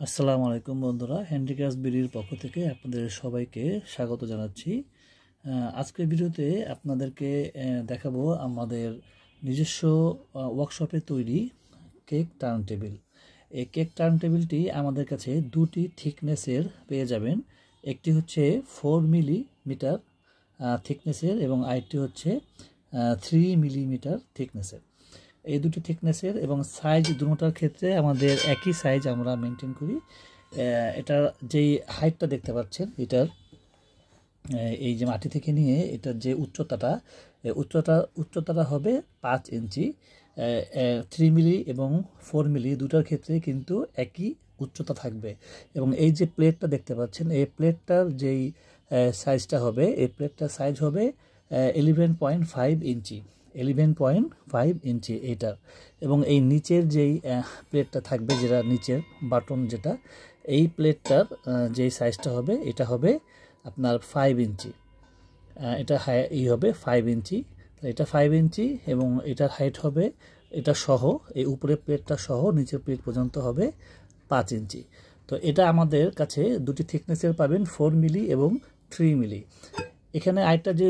আসসালামু আলাইকুম বন্ধুরা, হ্যান্ডিক্রাফট বিডির পক্ষ থেকে আপনাদের সবাইকে স্বাগত জানাচ্ছি। আজকের ভিডিওতে আপনাদেরকে দেখাবো আমাদের নিজস্ব ওয়ার্কশপে তৈরি কেক টার্ন টেবিল। এই কেক টার্ন টেবিলটি আমাদের কাছে দুটি থিকনেসের পেয়ে যাবেন। একটি হচ্ছে 4 মিলিমিটার থিকনেসের এবং আরেকটি হচ্ছে 3 মিলিমিটার থিকনেসের। এই দুটি থিকনেসের এবং সাইজ দুটোটার ক্ষেত্রে আমাদের একই সাইজ আমরা মেনটেন করি। এটার যেই হাইটটা দেখতে পাচ্ছেন, এটার এই যে মাটি থেকে নিয়ে এটার যে উচ্চতাটা হবে 5 ইঞ্চি। 3 মিলি এবং 4 মিলি দুটার ক্ষেত্রে কিন্তু একই উচ্চতা থাকবে। এবং এই যে প্লেটটা দেখতে পাচ্ছেন, এই প্লেটটার যেই সাইজটা হবে, এই প্লেটটার সাইজ হবে 11.5 ইঞ্চি। 11.5 ইঞ্চি এইটার। এবং এই নিচের যেই প্লেটটা থাকবে, যেটা নিচের বাটন, যেটা এই প্লেটটার যেই সাইজটা হবে, এটা হবে আপনার 5 ইঞ্চি। এটা হবে 5 ইঞ্চি। এটা 5 ইঞ্চি এবং এটার হাইট হবে, এটা সহ, এই উপরের প্লেটটা সহ নিচের প্লেট পর্যন্ত হবে 5 ইঞ্চি। তো এটা আমাদের কাছে দুটি থিকনেসের পাবেন, 4 মিলি এবং 3 মিলি। এখানে আরেকটা যে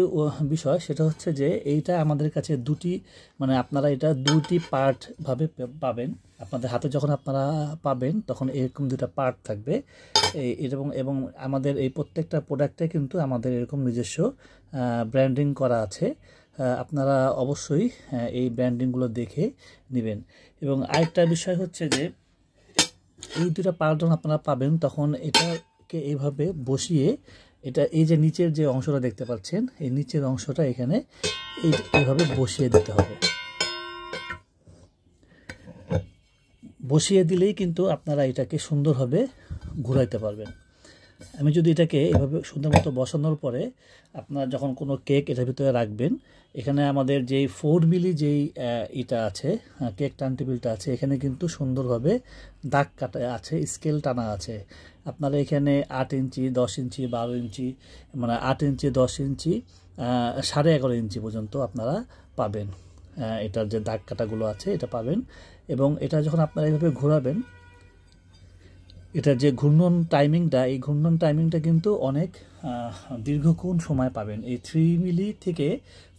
বিষয়, সেটা হচ্ছে যে এইটা আমাদের কাছে দুটি, মানে আপনারা এটা দুটি পার্টভাবে পাবেন। আপনাদের হাতে যখন আপনারা পাবেন তখন এরকম দুটা পার্ট থাকবে। এবং আমাদের এই প্রত্যেকটা প্রোডাক্টে কিন্তু আমাদের এরকম নিজস্ব ব্র্যান্ডিং করা আছে। আপনারা অবশ্যই এই ব্র্যান্ডিংগুলো দেখে নেবেন। এবং আরেকটা বিষয় হচ্ছে যে এই দুটা পার্ট যখন আপনারা পাবেন তখন এটাকে এইভাবে বসিয়ে, এটা এই যে নিচের যে অংশটা দেখতে পাচ্ছেন, এই নিচের অংশটা এখানে এইভাবে বসিয়ে দিতে হবে। বসিয়ে দিলেই কিন্তু আপনারা এটাকে সুন্দরভাবে ঘুরাইতে পারবেন। আমি যদি এটাকে এভাবে সুন্দর মতো বসানোর পরে আপনারা যখন কোনো কেক এটার ভিতরে রাখবেন, এখানে আমাদের যেই 4 মিলি যেই এটা আছে, কেক টার্ন টেবিলটা আছে, এখানে কিন্তু সুন্দরভাবে দাগ কাটা আছে, স্কেল টানা আছে। আপনারা এখানে 8 ইঞ্চি, 10 ইঞ্চি, 12 ইঞ্চি, মানে 8 ইঞ্চি, 10 ইঞ্চি, 11.5 ইঞ্চি পর্যন্ত আপনারা পাবেন। এটার যে দাগ কাটাগুলো আছে এটা পাবেন। এবং এটা যখন আপনারা এইভাবে ঘোরাবেন, এটার যে ঘূর্ণন টাইমিংটা, এই ঘূর্ণন টাইমিংটা কিন্তু অনেক দীর্ঘক্ষণ সময় পাবেন। এই 3 মিলি থেকে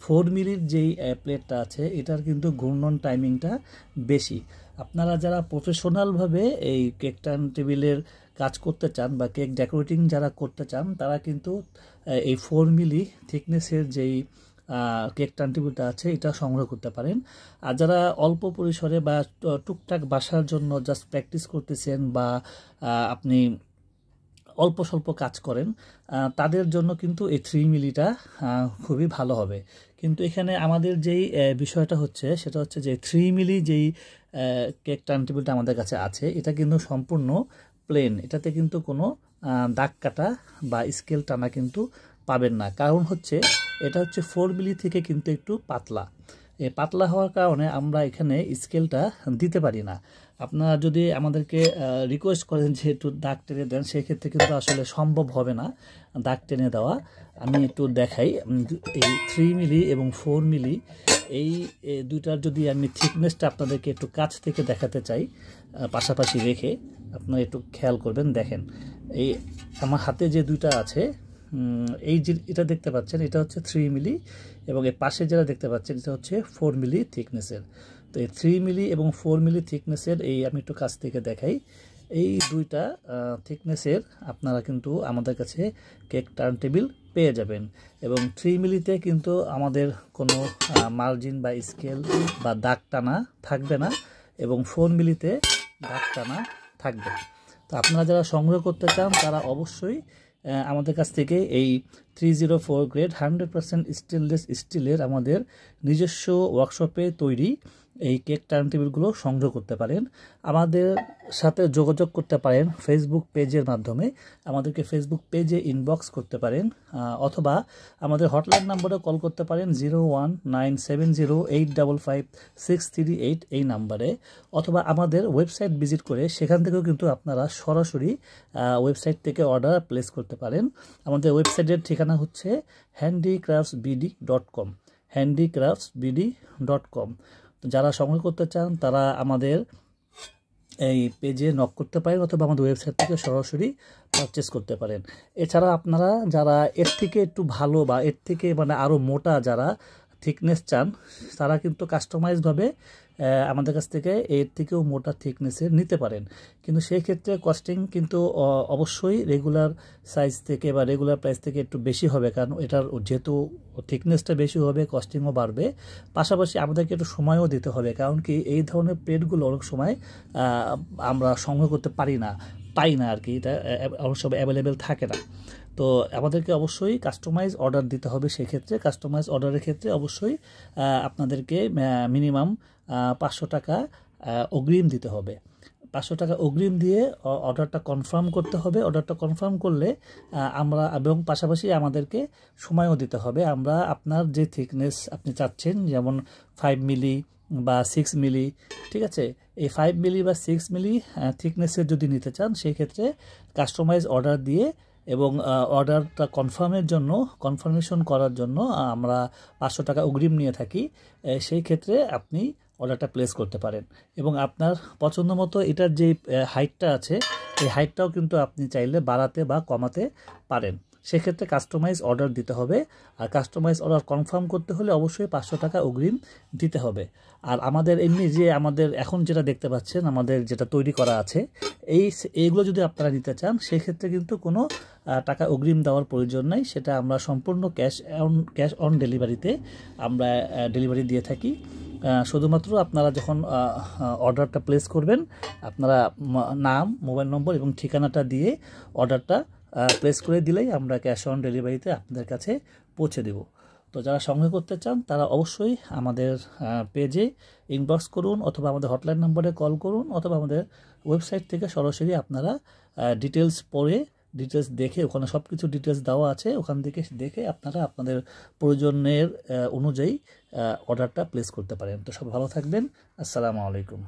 4 মিলির যেই প্লেটটা আছে, এটার কিন্তু ঘূর্ণন টাইমিংটা বেশি। আপনারা যারা প্রফেশনালভাবে এই কেক টার্ন টেবিলের কাজ করতে চান বা কেক ডেকোরেটিং যারা করতে চান, তারা কিন্তু এই 4 মিলি থিকনেসের যেই কেক টার্ন টেবিলটা আছে এটা সংগ্রহ করতে পারেন। আর যারা অল্প পরিসরে বা টুকটাক বাসার জন্য জাস্ট প্র্যাকটিস করতেছেন বা আপনি অল্প স্বল্প কাজ করেন, তাদের জন্য কিন্তু এই 3 মিলিটা খুবই ভালো হবে। কিন্তু এখানে আমাদের যেই বিষয়টা হচ্ছে, সেটা হচ্ছে যে 3 মিলি যেই কেক টার্ন টেবিলটা আমাদের কাছে আছে, এটা কিন্তু সম্পূর্ণ প্লেন। এটাতে কিন্তু কোনো দাগ কাটা বা স্কেল টানা কিন্তু পাবেন না। কারণ হচ্ছে এটা হচ্ছে 4 মিলি থেকে কিন্তু একটু পাতলা। এই পাতলা হওয়ার কারণে আমরা এখানে স্কেলটা দিতে পারি না। আপনারা যদি আমাদেরকে রিকোয়েস্ট করেন যে একটু দাগ টেনে দেন, সেক্ষেত্রে কিন্তু আসলে সম্ভব হবে না দাগ টেনে দেওয়া। আমি একটু দেখাই, এই 3 মিলি এবং 4 মিলি এই দুইটার যদি আমি থিকনেসটা আপনাদেরকে একটু কাছ থেকে দেখাতে চাই, পাশাপাশি রেখে আপনারা একটু খেয়াল করবেন। দেখেন, এই আমার হাতে যে দুইটা আছে, এই যে এটা দেখতে পাচ্ছেন, এটা হচ্ছে 3 মিলি এবং এর পাশে যেটা দেখতে পাচ্ছেন, এটা হচ্ছে 4 মিলি থিকনেসের। তো এই 3 মিলি এবং 4 মিলি থিকনেসের এই আমি একটু কাছ থেকে দেখাই, এই দুইটা থিকনেসের আপনারা কিন্তু আমাদের কাছে কেক টার্ন টেবিল পেয়ে যাবেন। এবং 3 মিলিতে কিন্তু আমাদের কোনো মার্জিন বা স্কেল বা দাগ টানা থাকবে না, এবং 4 মিলিতে দাগ টানা থাকবে। তো আপনারা যারা সংগ্রহ করতে চান, তারা অবশ্যই আমাদের কাছ থেকে এই 304 গ্রেড 100% স্টেনলেস স্টিলের আমাদের নিজস্ব ওয়ার্কশপে তৈরি এই কেক টার্ন টেবিলগুলো সংগ্রহ করতে পারেন। আমাদের সাথে যোগাযোগ করতে পারেন ফেসবুক পেজের মাধ্যমে। আমাদেরকে ফেসবুক পেজে ইনবক্স করতে পারেন, অথবা আমাদের হটলাইন নম্বরে কল করতে পারেন 019708555638 এই নাম্বারে, অথবা আমাদের ওয়েবসাইট ভিজিট করে সেখান থেকেও কিন্তু আপনারা সরাসরি ওয়েবসাইট থেকে অর্ডার প্লেস করতে পারেন। আমাদের ওয়েবসাইটের ঠিকানা হচ্ছে handicraftsbd.com, handicraftsbd.com। যারা সংগ্রহ করতে চান তারা আমাদের এই পেজে নক করতে পারেন অথবা আমাদের ওয়েবসাইট থেকে সরাসরি পারচেস করতে পারেন। এছাড়া আপনারা যারা এর থেকে একটু ভালো বা এর থেকে মানে আরও মোটা যারা থিকনেস চান, তারা কিন্তু কাস্টমাইজভাবে আমাদের কাছ থেকে এর থেকেও মোটা থিকনেসের নিতে পারেন। কিন্তু সেই ক্ষেত্রে কস্টিং কিন্তু অবশ্যই রেগুলার সাইজ থেকে বা রেগুলার প্রাইস থেকে একটু বেশি হবে, কারণ এটার যেহেতু থিকনেসটা বেশি হবে কস্টিংও বাড়বে। পাশাপাশি আমাদেরকে একটু সময়ও দিতে হবে, কারণ কি এই ধরনের প্লেটগুলো অনেক সময় আমরা সংগ্রহ করতে পাই না আর কি, এটা অনেক সময় অ্যাভেলেবেল থাকে না। তো আমাদেরকে অবশ্যই কাস্টমাইজ অর্ডার দিতে হবে। সেক্ষেত্রে কাস্টমাইজ অর্ডারের ক্ষেত্রে অবশ্যই আপনাদেরকে মিনিমাম 500 টাকা অগ্রিম দিতে হবে। 500 টাকা অগ্রিম দিয়ে অর্ডারটা কনফার্ম করতে হবে। অর্ডারটা কনফার্ম করলে আমরা এবং পাশাপাশি আমাদেরকে সময়ও দিতে হবে। আমরা আপনার যে থিকনেস আপনি চাচ্ছেন, যেমন 5 মিলি বা 6 মিলি, ঠিক আছে, এই 5 মিলি বা 6 মিলি থিকনেসের যদি নিতে চান, সেই ক্ষেত্রে কাস্টমাইজ অর্ডার দিয়ে এবং অর্ডারটা কনফার্মেশন করার জন্য আমরা 500 টাকা অগ্রিম নিয়ে থাকি। সেই ক্ষেত্রে আপনি অর্ডারটা প্লেস করতে পারেন এবং আপনার পছন্দ মতো এটার যে হাইটটা আছে, এই হাইটটাও কিন্তু আপনি চাইলে বাড়াতে বা কমাতে পারেন। সেক্ষেত্রে কাস্টমাইজ অর্ডার দিতে হবে। আর কাস্টমাইজ অর্ডার কনফার্ম করতে হলে অবশ্যই 500 টাকা অগ্রিম দিতে হবে। আর আমাদের এমনি যে আমাদের এখন যেটা দেখতে পাচ্ছেন, আমাদের যেটা তৈরি করা আছে, এইগুলো যদি আপনারা নিতে চান, সেক্ষেত্রে কিন্তু কোনো টাকা অগ্রিম দেওয়ার প্রয়োজন নাই। সেটা আমরা সম্পূর্ণ ক্যাশ অন ডেলিভারিতে আমরা ডেলিভারি দিয়ে থাকি। শুধুমাত্র আপনারা যখন অর্ডারটা প্লেস করবেন, আপনারা নাম, মোবাইল নম্বর এবং ঠিকানাটা দিয়ে অর্ডারটা প্লেস করে দিলেই আমরা ক্যাশ অন ডেলিভারিতে আপনাদের কাছে পৌঁছে দেব। তো যারা সংগ্রহ করতে চান তারা অবশ্যই আমাদের পেজে ইনবক্স করুন অথবা আমাদের হটলাইন নম্বরে কল করুন অথবা আমাদের ওয়েবসাইট থেকে সরাসরি আপনারা ডিটেলস পড়ে ডিটেলস দেখে, ওখানে সব কিছু ডিটেলস দেওয়া আছে, ওখান থেকে দেখে আপনারা আপনাদের প্রয়োজনের অনুযায়ী অর্ডারটা প্লেস করতে পারেন। তো সব ভালো থাকবেন। আসসালামু আলাইকুম।